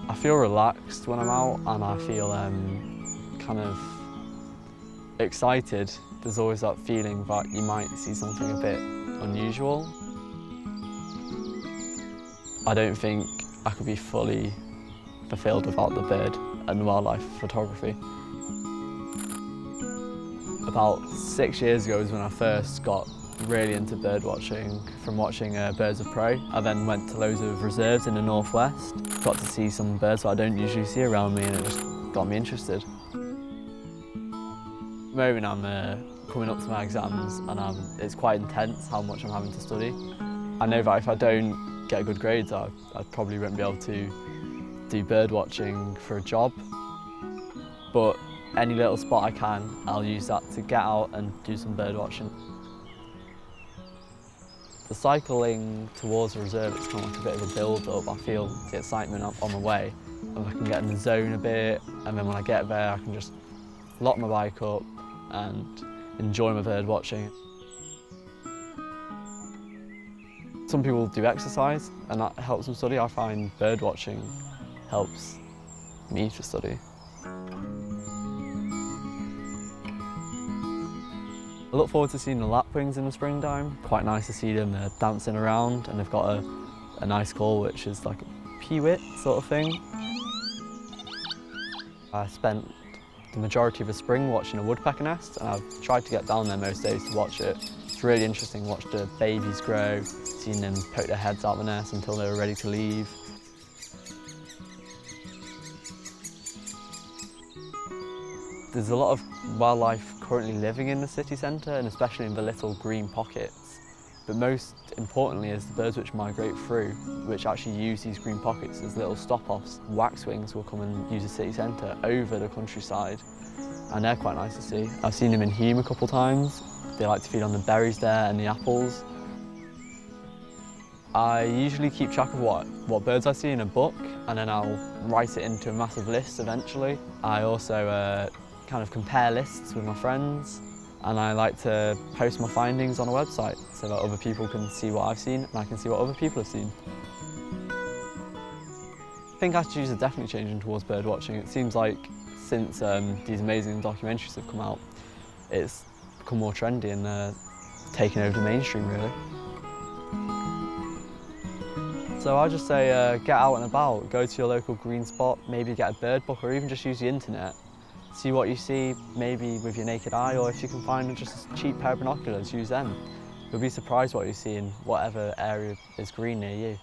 I feel relaxed when I'm out, and I feel kind of excited. There's always that feeling that you might see something a bit unusual. I don't think I could be fully fulfilled without the bird and wildlife photography. About 6 years ago was when I first got really into bird watching from watching Birds of Prey. I then went to loads of reserves in the northwest, got to see some birds that I don't usually see around me, and it just got me interested. At the moment I'm coming up to my exams, and it's quite intense how much I'm having to study. I know that if I don't get good grades, I probably won't be able to do bird watching for a job, but any little spot I can, I'll use that to get out and do some bird watching. The cycling towards the reserve, it's kind of like a bit of a build-up. I feel the excitement on the way, and I can get in the zone a bit, and then when I get there I can just lock my bike up and enjoy my bird watching. Some people do exercise and that helps them study. I find bird watching helps me to study. I look forward to seeing the lapwings in the springtime. Quite nice to see them dancing around, and they've got a nice call which is like a peewit sort of thing. I spent the majority of the spring watching a woodpecker nest, and I've tried to get down there most days to watch it. It's really interesting to watch the babies grow, seeing them poke their heads out the nest until they were ready to leave. There's a lot of wildlife currently living in the city centre, and especially in the little green pockets. But most importantly is the birds which migrate through, which actually use these green pockets as little stop-offs. Waxwings will come and use the city centre over the countryside, and they're quite nice to see. I've seen them in Hume a couple of times. They like to feed on the berries there and the apples. I usually keep track of what birds I see in a book, and then I'll write it into a massive list eventually. I also kind of compare lists with my friends, and I like to post my findings on a website so that other people can see what I've seen and I can see what other people have seen. I think attitudes are definitely changing towards bird watching. It seems like since these amazing documentaries have come out, it's become more trendy and taken over the mainstream really. So I just say get out and about, go to your local green spot, maybe get a bird book or even just use the internet. See what you see, maybe with your naked eye, or if you can find just a cheap pair of binoculars, use them. You'll be surprised what you see in whatever area is green near you.